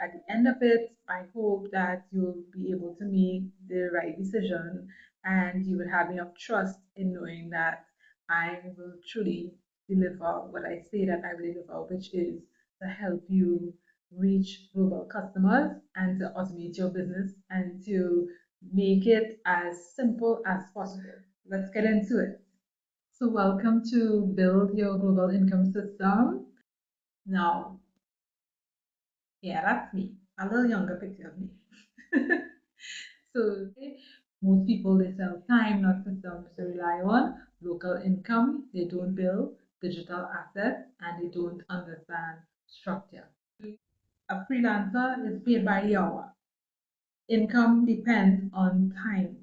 at the end of it, I hope that you'll be able to make the right decision and you will have enough trust in knowing that I will truly deliver what I say that I will deliver, which is to help you reach global customers and to automate your business and to make it as simple as possible. Let's get into it. So, welcome to Build Your Global Income System. Now, yeah, that's me. A little younger picture of me. So, most people they sell time, not systems. They rely on local income. They don't build digital assets and they don't understand structure. A freelancer is paid by the hour. Income depends on time.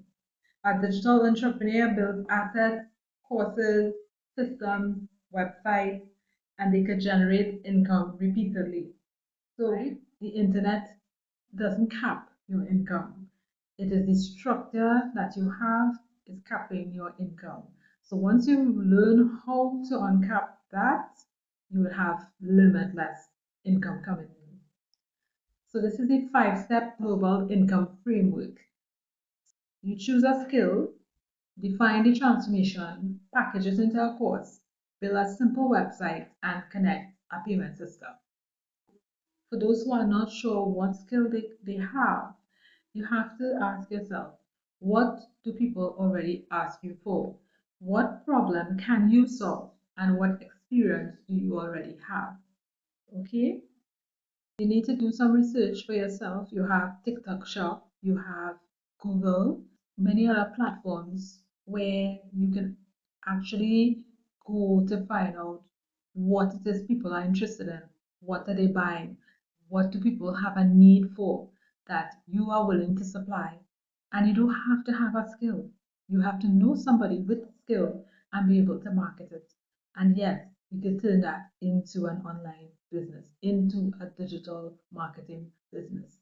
A digital entrepreneur builds assets, courses, systems, websites, and they could generate income repeatedly. So the internet doesn't cap your income. It is the structure that you have is capping your income. So once you learn how to uncap that, you will have limitless income coming in. So this is a 5-step global income framework. You choose a skill, define the transformation, package it into a course, build a simple website, and connect a payment system. For those who are not sure what skill they have, you have to ask yourself, what do people already ask you for? What problem can you solve? And what experience do you already have? Okay? You need to do some research for yourself. You have TikTok Shop, you have Google, many other platforms where you can actually go to find out what it is people are interested in, what are they buying, what do people have a need for that you are willing to supply. And you don't have to have a skill. You have to know somebody with skill and be able to market it. And yes, you can turn that into an online business, into a digital marketing business.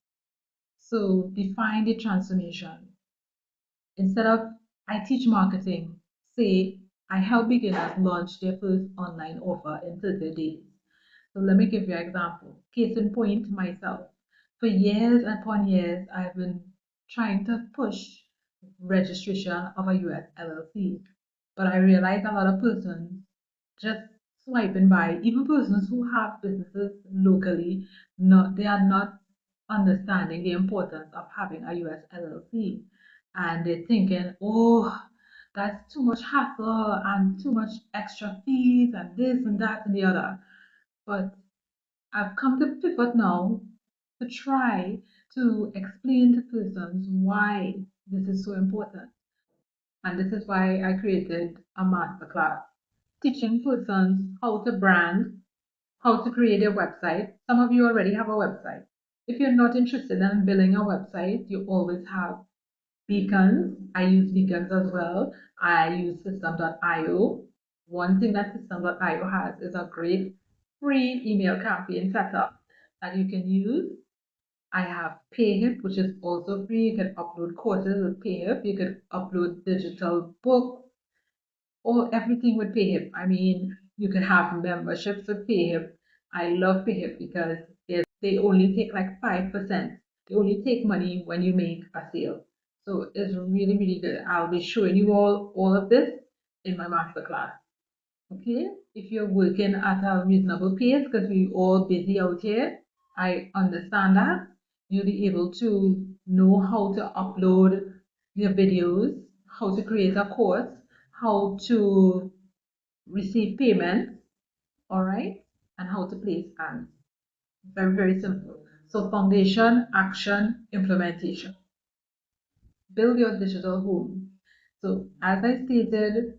So define the transformation. Instead of I teach marketing, say I help beginners launch their first online offer in 30 days. So let me give you an example. Case in point, myself. For years upon years, I've been trying to push registration of a US LLC. But I realized a lot of persons just swiping by, even persons who have businesses locally, they are not understanding the importance of having a US LLC. And they're thinking, oh, that's too much hassle and too much extra fees and this and that and the other. But I've come to pivot now to try to explain to persons why this is so important. And this is why I created a masterclass teaching persons how to brand, how to create a website. Some of you already have a website. If you're not interested in building a website, you always have beacons. I use beacons as well. I use system.io. One thing that system.io has is a great free email campaign setup that you can use. I have PayHip, which is also free. You can upload courses with PayHip. You can upload digital books or everything with PayHip. I mean, you can have memberships with PayHip. I love PayHip because they only take like 5%. They only take money when you make a sale. So it's really, really good. I'll be showing you all of this in my masterclass. Okay? If you're working at a reasonable pace, because we're all busy out here, I understand that. You'll be able to know how to upload your videos, how to create a course, how to receive payments, all right, and how to place ads. Very, very simple. So foundation, action, implementation. Build your digital home. So as I stated,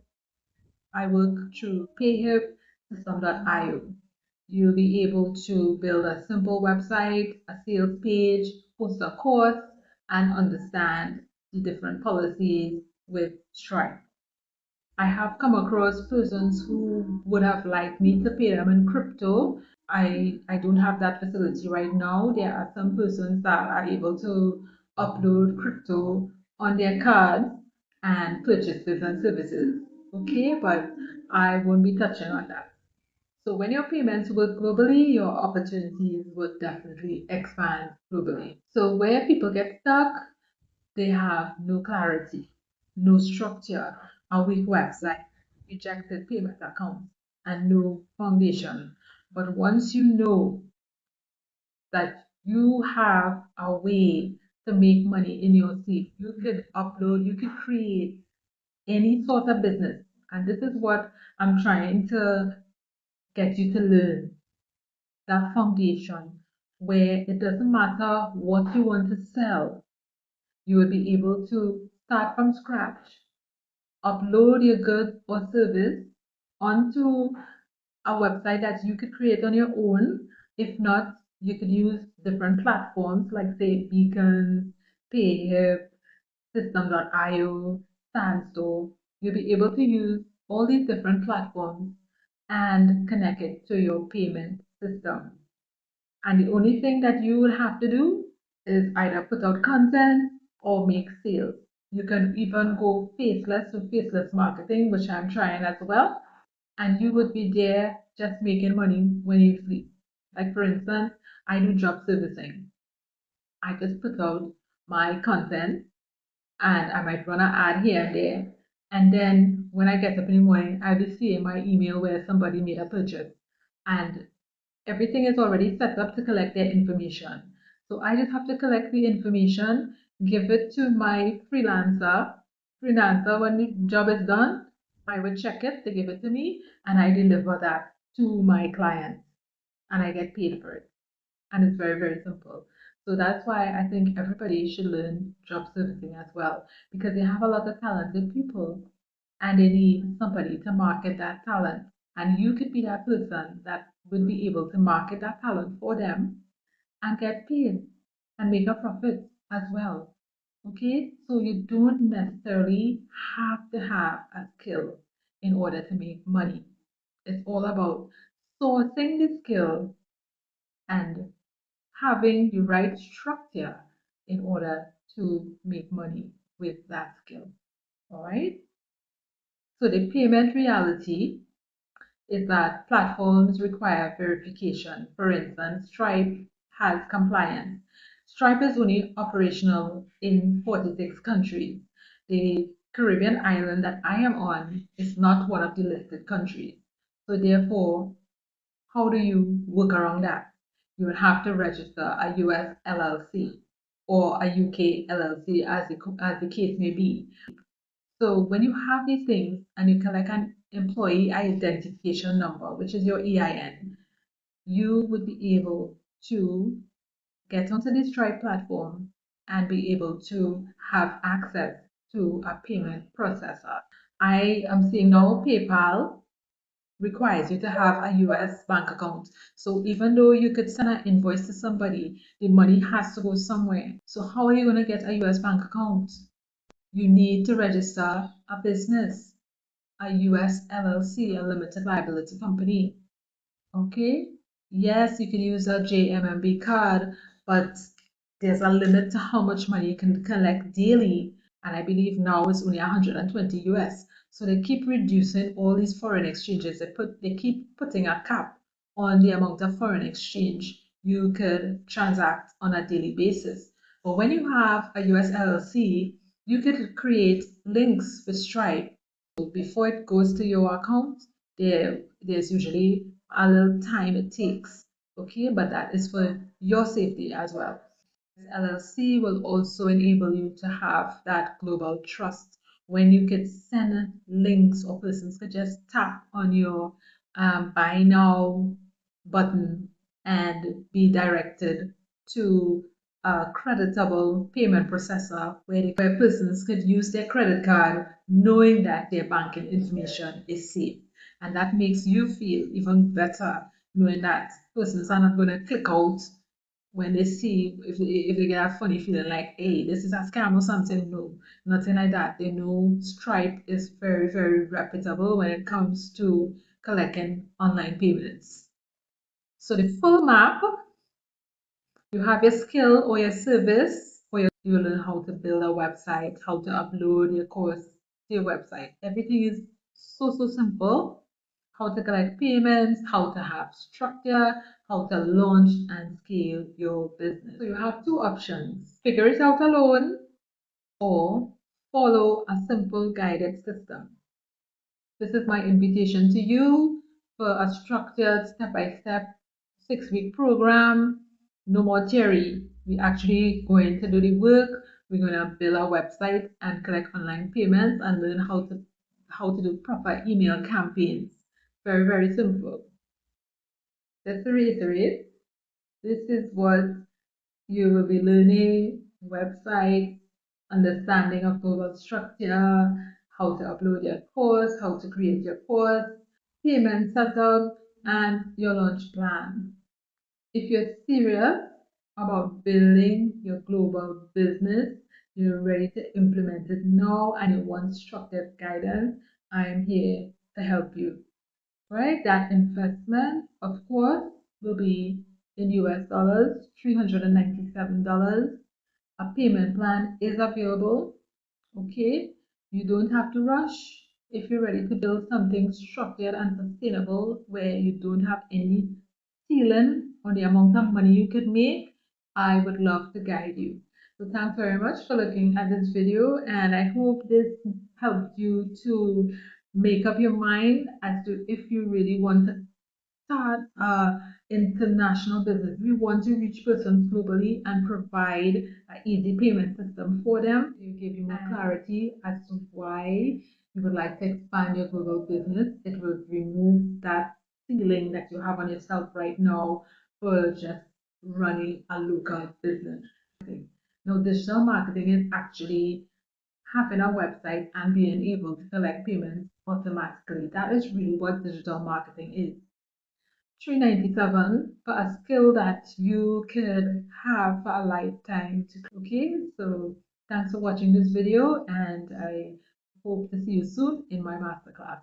I work through PayHip, system.io. You'll be able to build a simple website, a sales page, post a course, and understand the different policies with Stripe. I have come across persons who would have liked me to pay them in crypto. I don't have that facility right now. There are some persons that are able to upload crypto on their cards and purchase goods and services. Okay, but I won't be touching on that. So when your payments work globally, your opportunities would definitely expand globally. So where people get stuck, they have no clarity, no structure, a weak website, rejected payment accounts, and no foundation. But once you know that you have a way to make money in your sleep, you could upload, you could create any sort of business. And this is what I'm trying to get you to learn, that foundation where it doesn't matter what you want to sell, you will be able to start from scratch, upload your goods or service onto a website that you could create on your own. If not, you could use different platforms like say Beacon, Payhip, System.io, Sandstore. You'll be able to use all these different platforms and connect it to your payment system. And the only thing that you will have to do is either put out content or make sales. You can even go faceless to faceless marketing, which I'm trying as well. And you would be there just making money when you sleep. Like for instance, I do job servicing. I just put out my content and I might run an ad here and there. And then when I get up in the morning, I'll be seeing my email where somebody made a purchase. And everything is already set up to collect their information. So I just have to collect the information, give it to my freelancer. Freelancer, when the job is done, I will check it, they give it to me, and I deliver that to my client, and I get paid for it. And it's very, very simple. So that's why I think everybody should learn job servicing as well, because they have a lot of talented people and they need somebody to market that talent. And you could be that person that would be able to market that talent for them and get paid and make a profit as well. Okay, so you don't necessarily have to have a skill in order to make money. It's all about sourcing the skill and having the right structure in order to make money with that skill. All right. So the payment reality is that platforms require verification. For instance, Stripe has compliance. Stripe is only operational in 46 countries. The Caribbean island that I am on is not one of the listed countries. So therefore, how do you work around that? You would have to register a US LLC or a UK LLC as the case may be. So when you have these things and you collect an employee identification number, which is your EIN, you would be able to get onto the Stripe platform and be able to have access to a payment processor. I am seeing now PayPal requires you to have a US bank account. So even though you could send an invoice to somebody, the money has to go somewhere. So how are you going to get a US bank account? You need to register a business, a US LLC, a limited liability company. Okay? Yes, you can use a JMMB card, but there's a limit to how much money you can collect daily. And I believe now it's only 120 US. So they keep reducing all these foreign exchanges. They keep putting a cap on the amount of foreign exchange you could transact on a daily basis. But when you have a US LLC, you could create links with Stripe. So before it goes to your account, there's usually a little time it takes. Okay, but that is for your safety as well. LLC will also enable you to have that global trust when you could send links or persons could just tap on your buy now button and be directed to a creditable payment processor where persons could use their credit card knowing that their banking information is safe. And that makes you feel even better knowing that persons are not going to click out when they see if they get a funny feeling like, hey, this is a scam or something. No, nothing like that. They know Stripe is very, very reputable when it comes to collecting online payments. So the full map, you have your skill or your service, or you learn how to build a website, how to upload your course to your website. Everything is so, so simple. how to collect payments, how to have structure, how to launch and scale your business. So you have two options: figure it out alone or follow a simple guided system. This is my invitation to you for a structured step-by-step 6-week program. No more theory. We actually going to do the work. We're going to build our website and collect online payments and learn how to do proper email campaigns. Very, very simple. Just to reiterate, this is what you will be learning: website, understanding of global structure, how to upload your course, how to create your course, payment setup, and your launch plan. If you're serious about building your global business, you're ready to implement it now, and you want structured guidance, I am here to help you. Right? That investment, of course, will be in US dollars, $397. A payment plan is available. Okay, you don't have to rush if you're ready to build something structured and sustainable where you don't have any ceiling on the amount of money you could make. I would love to guide you. So thanks very much for looking at this video, and I hope this helped you to make up your mind as to if you really want to start international business. We want to reach persons globally and provide an easy payment system for them. To give you more clarity as to why you would like to expand your global business. It will remove that ceiling that you have on yourself right now for just running a local business. Now, digital marketing is actually having a website and being able to collect payments automatically. That is really what digital marketing is. $397 for a skill that you could have for a lifetime. Okay, so thanks for watching this video, and I hope to see you soon in my masterclass.